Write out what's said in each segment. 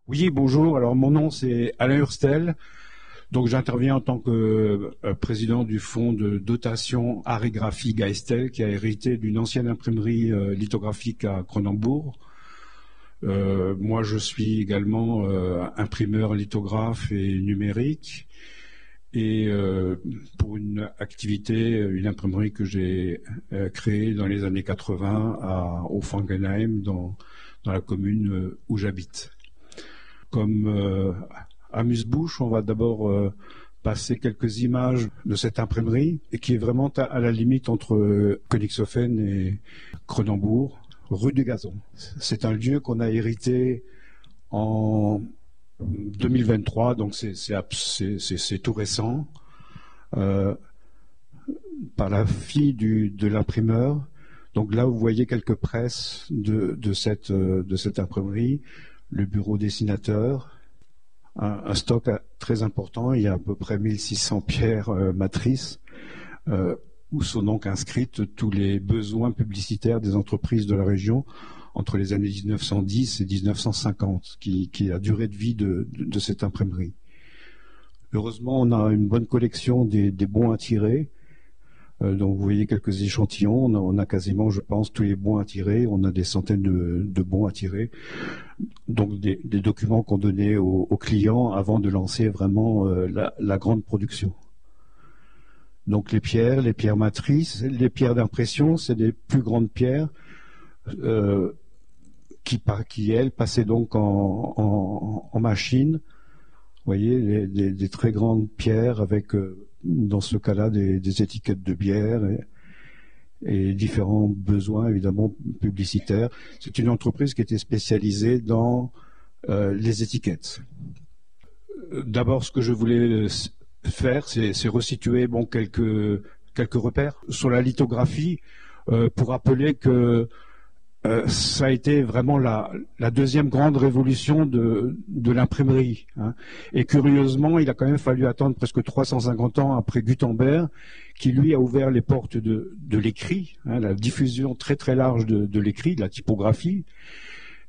Oui, bonjour. Alors mon nom c'est Alain Hurstel. Donc j'interviens en tant que président du fonds de dotation art et graphie Gaestel, qui a hérité d'une ancienne imprimerie lithographique à Cronenbourg. Moi je suis également imprimeur lithographe et numérique. Et pour une activité, une imprimerie que j'ai créée dans les années 80 au Frankenheim, dans la commune où j'habite. Comme amuse-bouche, on va d'abord passer quelques images de cette imprimerie, et qui est vraiment à la limite entre Königshofen et Cronenbourg, rue du Gazon. C'est un lieu qu'on a hérité en 2023, donc c'est tout récent, par la fille de l'imprimeur. Donc là, vous voyez quelques presses de cette imprimerie, le bureau dessinateur, un stock très important. Il y a à peu près 1600 pierres matrices, où sont donc inscrites tous les besoins publicitaires des entreprises de la région entre les années 1910 et 1950, qui est la durée de vie de cette imprimerie. Heureusement, on a une bonne collection des bons à tirer. Donc vous voyez quelques échantillons, on a quasiment, je pense, tous les bons à tirer, on a des centaines de bons à tirer. Donc des documents qu'on donnait aux clients avant de lancer vraiment la grande production. Donc les pierres matrices, les pierres d'impression, c'est des plus grandes pierres qui elles, passaient donc en machine. Vous voyez, des très grandes pierres avec, dans ce cas-là, des étiquettes de bière et différents besoins, évidemment, publicitaires. C'est une entreprise qui était spécialisée dans les étiquettes. D'abord, ce que je voulais faire, c'est resituer quelques repères sur la lithographie, pour rappeler que ça a été vraiment la deuxième grande révolution de l'imprimerie, hein. Et curieusement, il a quand même fallu attendre presque 350 ans après Gutenberg, qui lui a ouvert les portes de l'écrit, hein, la diffusion très très large de l'écrit, de la typographie.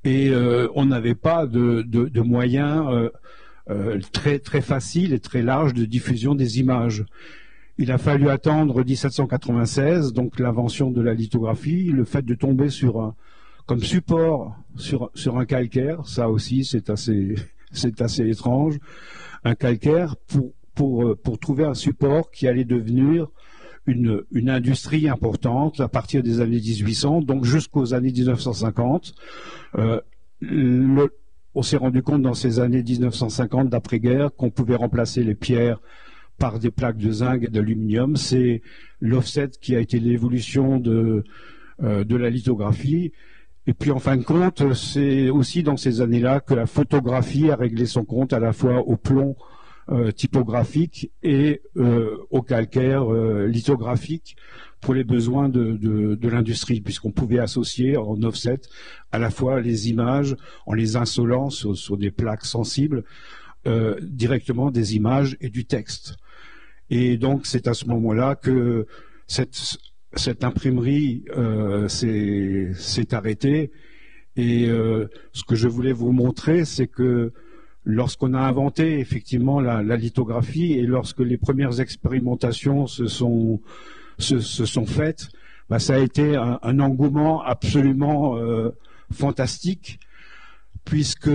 Et on n'avait pas de moyens très très faciles et très larges de diffusion des images. Il a fallu attendre 1796, donc l'invention de la lithographie, le fait de tomber comme support sur un calcaire. Ça aussi c'est assez étrange, un calcaire pour trouver un support qui allait devenir une industrie importante à partir des années 1800, donc jusqu'aux années 1950. On s'est rendu compte dans ces années 1950 d'après-guerre qu'on pouvait remplacer les pierres par des plaques de zinc et d'aluminium. C'est l'offset qui a été l'évolution de la lithographie. Et puis en fin de compte, c'est aussi dans ces années-là que la photographie a réglé son compte à la fois au plomb typographique et au calcaire lithographique pour les besoins de l'industrie, puisqu'on pouvait associer en offset à la fois les images en les insolant sur des plaques sensibles, directement des images et du texte. Et donc c'est à ce moment-là que cette imprimerie s'est arrêtée. Et ce que je voulais vous montrer, c'est que lorsqu'on a inventé effectivement la lithographie et lorsque les premières expérimentations se sont faites, ça a été un engouement absolument fantastique, puisque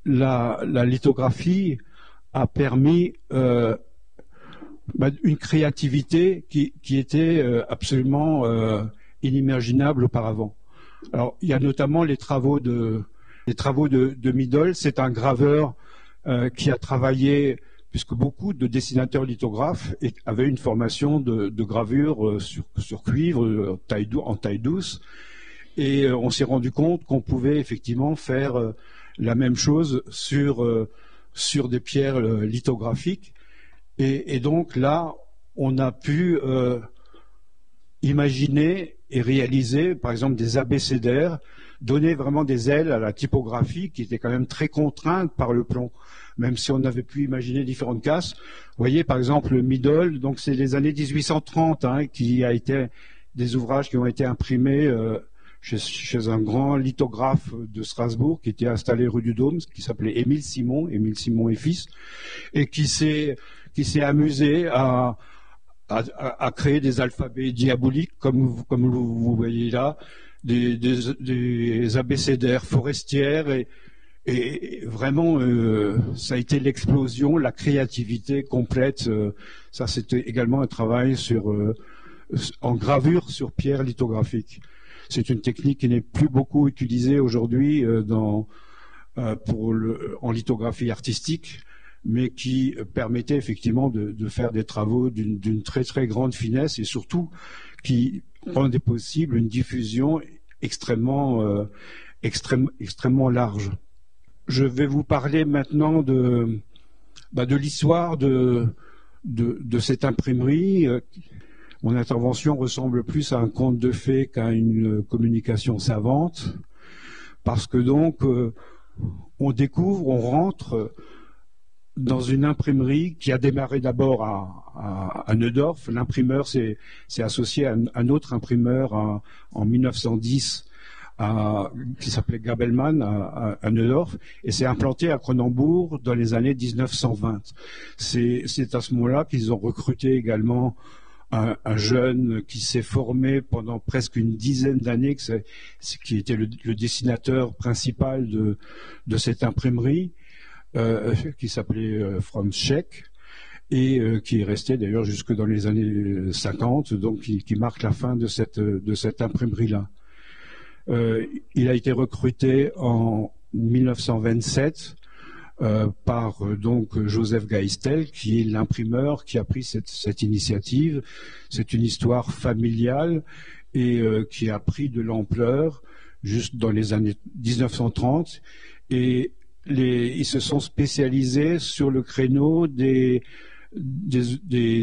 la lithographie a permis une créativité qui était absolument inimaginable auparavant. Alors, il y a notamment les travaux de Midol. C'est un graveur qui a travaillé, puisque beaucoup de dessinateurs lithographes avaient une formation de gravure sur cuivre en taille douce, et on s'est rendu compte qu'on pouvait effectivement faire la même chose sur des pierres lithographiques. Et donc là, on a pu imaginer et réaliser, par exemple, des abécédaires, donner vraiment des ailes à la typographie qui était quand même très contrainte par le plomb, même si on avait pu imaginer différentes casses. Vous voyez, par exemple, le Midol, donc c'est les années 1830, hein, qui a été des ouvrages qui ont été imprimés chez un grand lithographe de Strasbourg qui était installé rue du Dôme, qui s'appelait Émile Simon et fils, et qui s'est amusé à créer des alphabets diaboliques, comme vous voyez là, des abécédaires forestières, et vraiment, ça a été l'explosion, la créativité complète. Ça, c'était également un travail en gravure sur pierre lithographique. C'est une technique qui n'est plus beaucoup utilisée aujourd'hui en lithographie artistique, mais qui permettait effectivement de faire des travaux d'une très très grande finesse, et surtout qui rendait possible une diffusion extrêmement large. Je vais vous parler maintenant de l'histoire de cette imprimerie. Mon intervention ressemble plus à un conte de fées qu'à une communication savante, parce que donc on rentre dans une imprimerie qui a démarré d'abord à Neudorf. L'imprimeur s'est associé à un autre imprimeur en 1910 qui s'appelait Gabelmann à Neudorf, et s'est implanté à Cronenbourg dans les années 1920. C'est à ce moment-là qu'ils ont recruté également un jeune qui s'est formé pendant presque une dizaine d'années, qui était le dessinateur principal de cette imprimerie, qui s'appelait Franz Scheck, et qui est resté d'ailleurs jusque dans les années 50, donc qui marque la fin de cette imprimerie-là. Il a été recruté en 1927 par donc Joseph Geistel, qui est l'imprimeur qui a pris cette initiative. C'est une histoire familiale et qui a pris de l'ampleur juste dans les années 1930, et ils se sont spécialisés sur le créneau des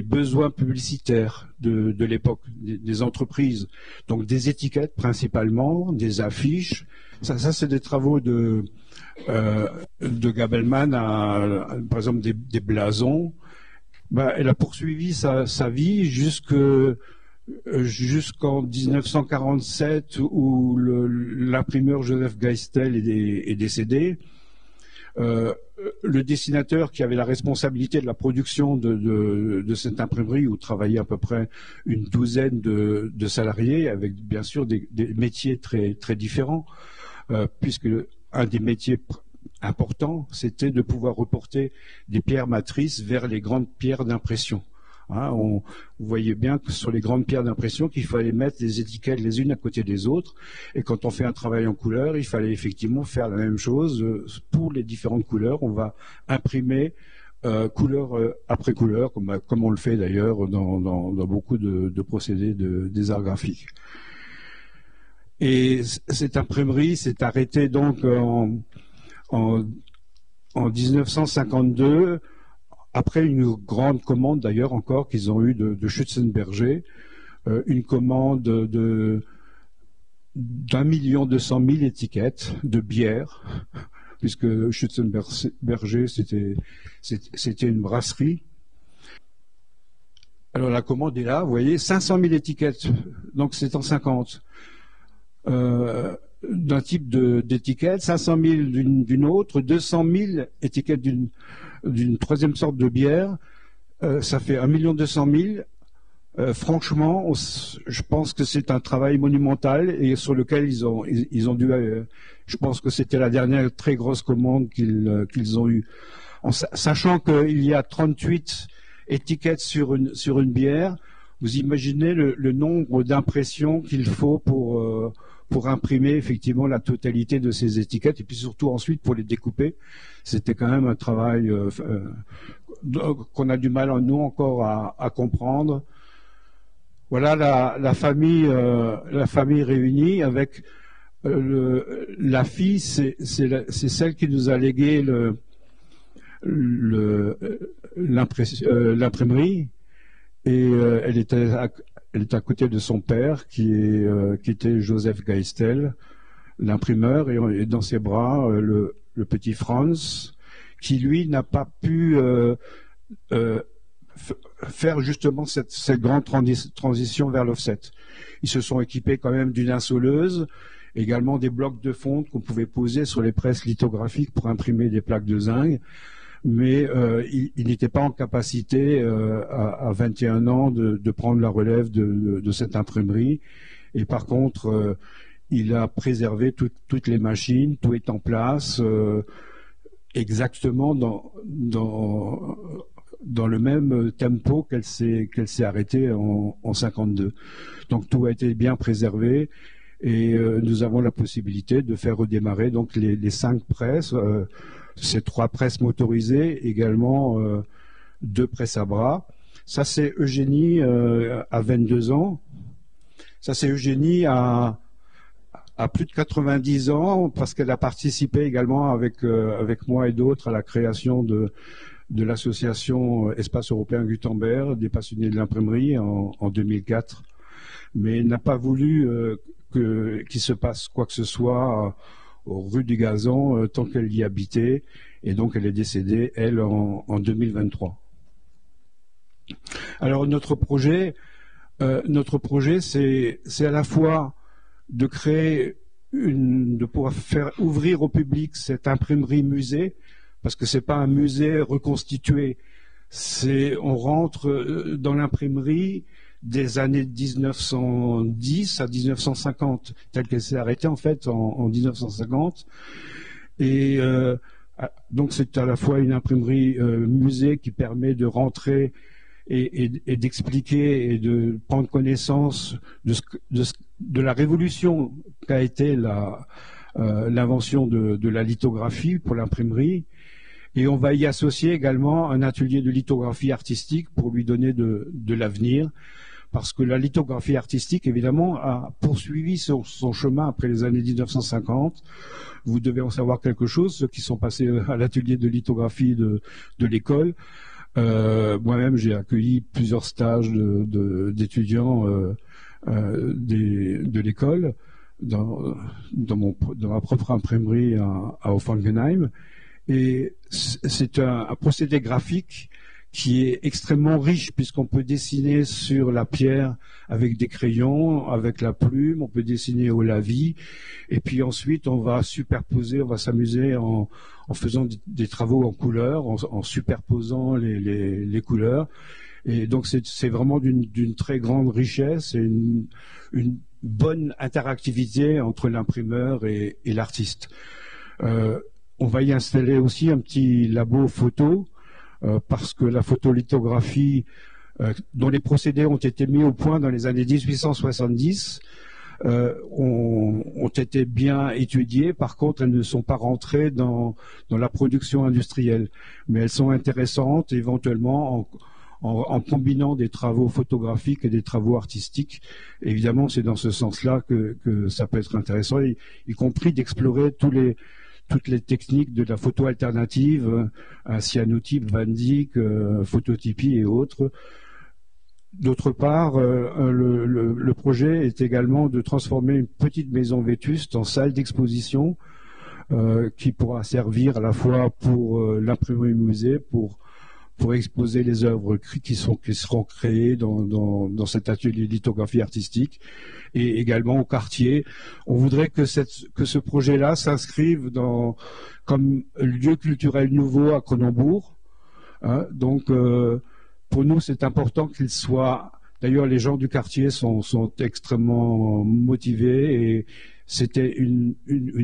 besoins publicitaires de l'époque, des entreprises. Donc des étiquettes principalement, des affiches. Ça c'est des travaux de Gabelmann, par exemple des blasons. Elle a poursuivi sa vie jusqu'en 1947, où l'imprimeur Joseph Geistel est décédé. Le dessinateur qui avait la responsabilité de la production de cette imprimerie, où travaillaient à peu près une douzaine de salariés, avec bien sûr des métiers très, très différents, puisque un des métiers importants, c'était de pouvoir reporter des pierres matrices vers les grandes pierres d'impression. Vous voyez bien que sur les grandes pierres d'impression qu'il fallait mettre les étiquettes les unes à côté des autres, et quand on fait un travail en couleur, il fallait effectivement faire la même chose pour les différentes couleurs. On va imprimer couleur après couleur, comme on le fait d'ailleurs dans beaucoup de procédés des arts graphiques. Et cette imprimerie s'est arrêtée donc en 1952, après une grande commande d'ailleurs encore qu'ils ont eue de Schützenberger, une commande d'1,2 million étiquettes de bière, puisque Schützenberger c'était une brasserie. Alors la commande est là, vous voyez, 500 000 étiquettes, donc c'est en 50. D'un type d'étiquette, 500 000 d'une autre, 200 000 étiquettes d'une troisième sorte de bière, ça fait 1,2 million. Franchement, je pense que c'est un travail monumental, et sur lequel ils ont dû. Je pense que c'était la dernière très grosse commande qu'ils ont eue, sachant qu'il y a 38 étiquettes sur une bière. Vous imaginez le nombre d'impressions qu'il faut pour imprimer effectivement la totalité de ces étiquettes, et puis surtout ensuite pour les découper. C'était quand même un travail qu'on a du mal nous encore à comprendre. Voilà la famille réunie, avec la fille, c'est celle qui nous a légué l'imprimerie, et elle était à côté de son père qui était Joseph Geistel, l'imprimeur, et dans ses bras le petit Franz, qui lui n'a pas pu faire justement cette grande transition vers l'offset. Ils se sont équipés quand même d'une insoleuse, également des blocs de fonte qu'on pouvait poser sur les presses lithographiques pour imprimer des plaques de zinc, mais il n'était pas en capacité à 21 ans de prendre la relève de cette imprimerie. Et par contre, il a préservé toutes les machines, tout est en place, exactement dans le même tempo qu'elle s'est arrêtée en 52. Donc tout a été bien préservé et nous avons la possibilité de faire redémarrer donc les 5 presses, ces 3 presses motorisées, également 2 presses à bras. Ça c'est Eugénie à 22 ans. Ça c'est Eugénie à plus de 90 ans parce qu'elle a participé également avec moi et d'autres à la création de l'association Espace Européen Gutenberg, des passionnés de l'imprimerie en 2004, mais n'a pas voulu qu'il se passe quoi que ce soit rue du Gazon tant qu'elle y habitait, et donc elle est décédée, elle, en 2023. Alors notre projet, c'est à la fois de créer de pouvoir faire ouvrir au public cette imprimerie musée, parce que c'est pas un musée reconstitué, on rentre dans l'imprimerie des années 1910 à 1950, telle qu'elle s'est arrêtée en fait en 1950, et donc c'est à la fois une imprimerie musée qui permet de rentrer et d'expliquer et de prendre connaissance de la révolution qu'a été l'invention de la lithographie pour l'imprimerie. Et on va y associer également un atelier de lithographie artistique pour lui donner de l'avenir, parce que la lithographie artistique, évidemment, a poursuivi son chemin après les années 1950. Vous devez en savoir quelque chose, ceux qui sont passés à l'atelier de lithographie de l'école. Moi-même, j'ai accueilli plusieurs stages d'étudiants de l'école dans ma propre imprimerie à Offengenheim. Et c'est un procédé graphique qui est extrêmement riche puisqu'on peut dessiner sur la pierre avec des crayons, avec la plume, on peut dessiner au lavis, et puis ensuite on va superposer, on va s'amuser en faisant des travaux en couleur, en superposant les couleurs. Et donc c'est vraiment d'une très grande richesse et une bonne interactivité entre l'imprimeur et l'artiste. On va y installer aussi un petit labo photo, parce que la photolithographie, dont les procédés ont été mis au point dans les années 1870, ont été bien étudiés. Par contre, elles ne sont pas rentrées dans la production industrielle. Mais elles sont intéressantes éventuellement en combinant des travaux photographiques et des travaux artistiques. Évidemment, c'est dans ce sens-là que ça peut être intéressant, y compris d'explorer toutes les techniques de la photo alternative, un cyanotype, Van Dyck, phototypie et autres. D'autre part, le projet est également de transformer une petite maison vétuste en salle d'exposition qui pourra servir à la fois pour l'imprimerie musée, pour exposer les œuvres qui seront créées dans cet atelier de lithographie artistique, et également au quartier. On voudrait que ce projet-là s'inscrive comme lieu culturel nouveau à Cronenbourg. Hein, donc, pour nous, c'est important qu'il soit... D'ailleurs, les gens du quartier sont extrêmement motivés, et c'était une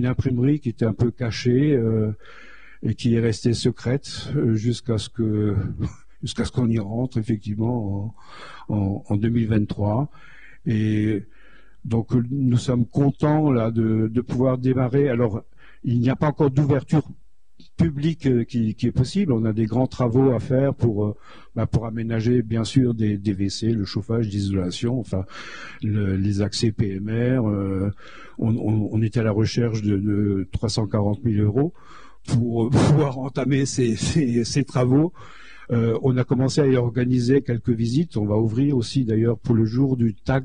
imprimerie qui était un peu cachée, et qui est restée secrète jusqu'à ce qu'on y rentre effectivement en 2023. Et donc nous sommes contents là de pouvoir démarrer. Alors il n'y a pas encore d'ouverture publique qui est possible. On a des grands travaux à faire pour aménager bien sûr des WC, le chauffage, l'isolation, enfin les accès PMR. On était à la recherche de 340 000 € pour pouvoir entamer ces travaux. On a commencé à y organiser quelques visites. On va ouvrir aussi d'ailleurs pour le jour du TAC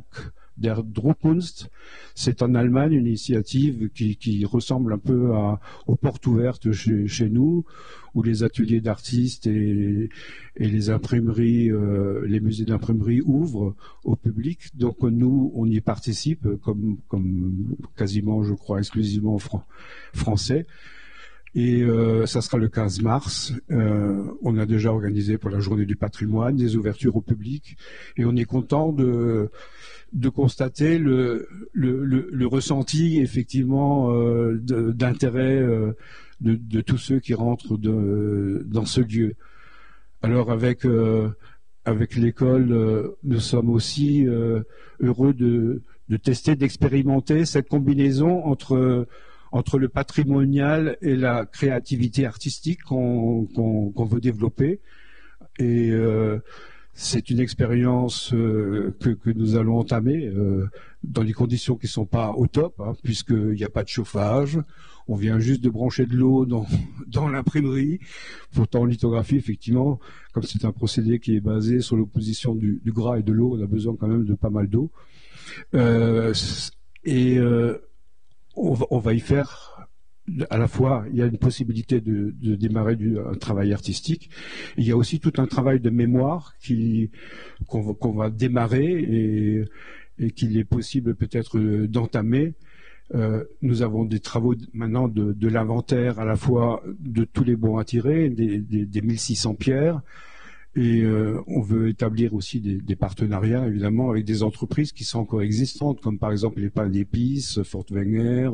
Der Druckkunst. C'est en Allemagne une initiative qui ressemble un peu aux portes ouvertes chez nous, où les ateliers d'artistes et les imprimeries, les musées d'imprimerie ouvrent au public. Donc nous, on y participe comme quasiment, je crois, exclusivement français. Et ça sera le 15 mars. On a déjà organisé pour la journée du patrimoine des ouvertures au public. Et on est content de constater le ressenti, effectivement, d'intérêt de tous ceux qui rentrent dans ce lieu. Alors avec l'école, nous sommes aussi heureux de tester, d'expérimenter cette combinaison entre le patrimonial et la créativité artistique qu'on veut développer. Et c'est une expérience que nous allons entamer dans des conditions qui ne sont pas au top, hein, puisqu'il n'y a pas de chauffage. On vient juste de brancher de l'eau dans l'imprimerie. Pourtant, en lithographie, effectivement, comme c'est un procédé qui est basé sur l'opposition du gras et de l'eau, on a besoin quand même de pas mal d'eau. On va y faire, à la fois, il y a une possibilité de démarrer un travail artistique. Il y a aussi tout un travail de mémoire qu'on va démarrer et qu'il est possible peut-être d'entamer. Nous avons des travaux maintenant de l'inventaire à la fois de tous les bons à tirer, des 1600 pierres. Et on veut établir aussi des partenariats, évidemment, avec des entreprises qui sont encore existantes, comme par exemple les pains d'épices, Furtwängler,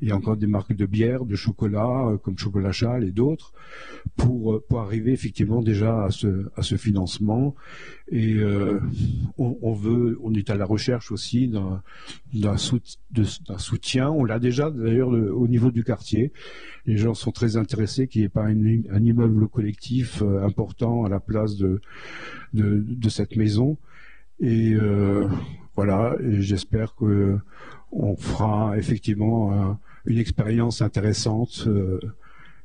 il y a encore des marques de bière, de chocolat, comme Chocolat Châle et d'autres, pour arriver effectivement déjà à ce financement. Et on est à la recherche aussi d'un soutien. On l'a déjà d'ailleurs au niveau du quartier. Les gens sont très intéressés qu'il n'y ait pas un immeuble collectif important à la place de cette maison. Et voilà, et j'espère que on fera effectivement une expérience intéressante.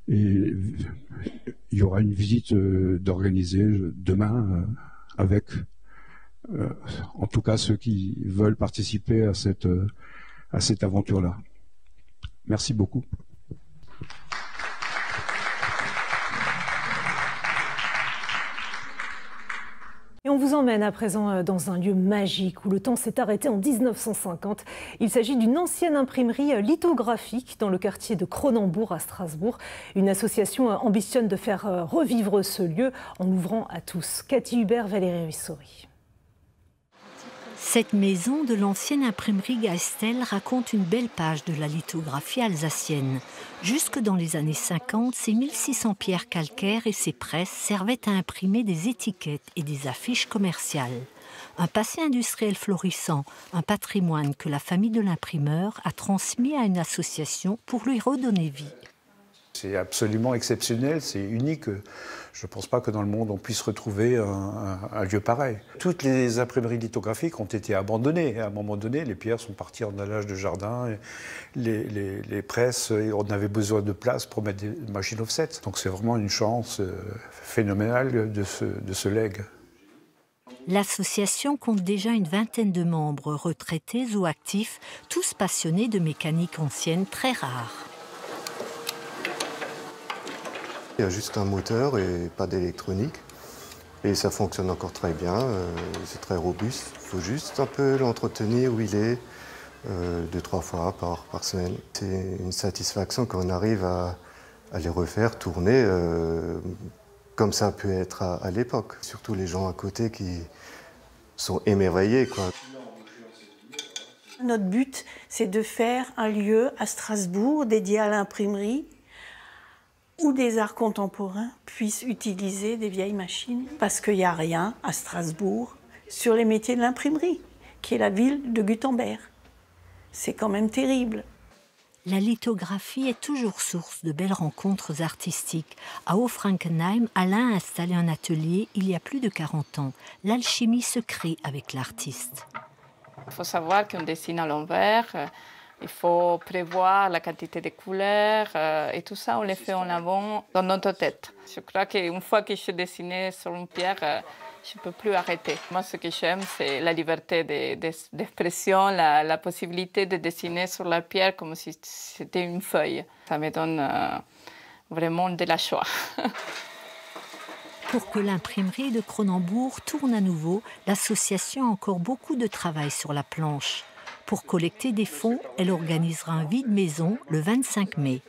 Et il y aura une visite d'organiser demain avec, en tout cas, ceux qui veulent participer à cette aventure-là. Merci beaucoup. Et on vous emmène à présent dans un lieu magique où le temps s'est arrêté en 1950. Il s'agit d'une ancienne imprimerie lithographique dans le quartier de Cronenbourg à Strasbourg. Une association ambitionne de faire revivre ce lieu en l'ouvrant à tous. Cathy Hubert, Valérie Rissori. Cette maison de l'ancienne imprimerie Geistel raconte une belle page de la lithographie alsacienne. Jusque dans les années 50, ces 1600 pierres calcaires et ces presses servaient à imprimer des étiquettes et des affiches commerciales. Un passé industriel florissant, un patrimoine que la famille de l'imprimeur a transmis à une association pour lui redonner vie. C'est absolument exceptionnel, c'est unique. Je ne pense pas que dans le monde on puisse retrouver un lieu pareil. Toutes les imprimeries lithographiques ont été abandonnées. À un moment donné, les pierres sont parties en allage de jardin. Les presses, on avait besoin de place pour mettre des machines offset. Donc c'est vraiment une chance phénoménale de ce legs. L'association compte déjà une vingtaine de membres retraités ou actifs, tous passionnés de mécanique ancienne très rare. Il y a juste un moteur et pas d'électronique. Et ça fonctionne encore très bien, c'est très robuste. Il faut juste un peu l'entretenir où il est, 2-3 fois par semaine. C'est une satisfaction quand on arrive à les refaire tourner comme ça peut être à l'époque. Surtout les gens à côté qui sont émerveillés, quoi. Notre but, c'est de faire un lieu à Strasbourg dédié à l'imprimerie, où des arts contemporains puissent utiliser des vieilles machines. Parce qu'il n'y a rien à Strasbourg sur les métiers de l'imprimerie, qui est la ville de Gutenberg. C'est quand même terrible. La lithographie est toujours source de belles rencontres artistiques. À Haut-Frankenheim, Alain a installé un atelier il y a plus de 40 ans. L'alchimie se crée avec l'artiste. Il faut savoir qu'on dessine à l'envers. Il faut prévoir la quantité de couleurs et tout ça, on les fait en avant dans notre tête. Je crois qu'une fois que je dessinais sur une pierre, Je ne peux plus arrêter. Moi, ce que j'aime, c'est la liberté d'expression, la possibilité de dessiner sur la pierre comme si c'était une feuille. Ça me donne vraiment de la joie. Pour que l'imprimerie de Cronenbourg tourne à nouveau, l'association a encore beaucoup de travail sur la planche. Pour collecter des fonds, elle organisera un vide-maison le 25 mai.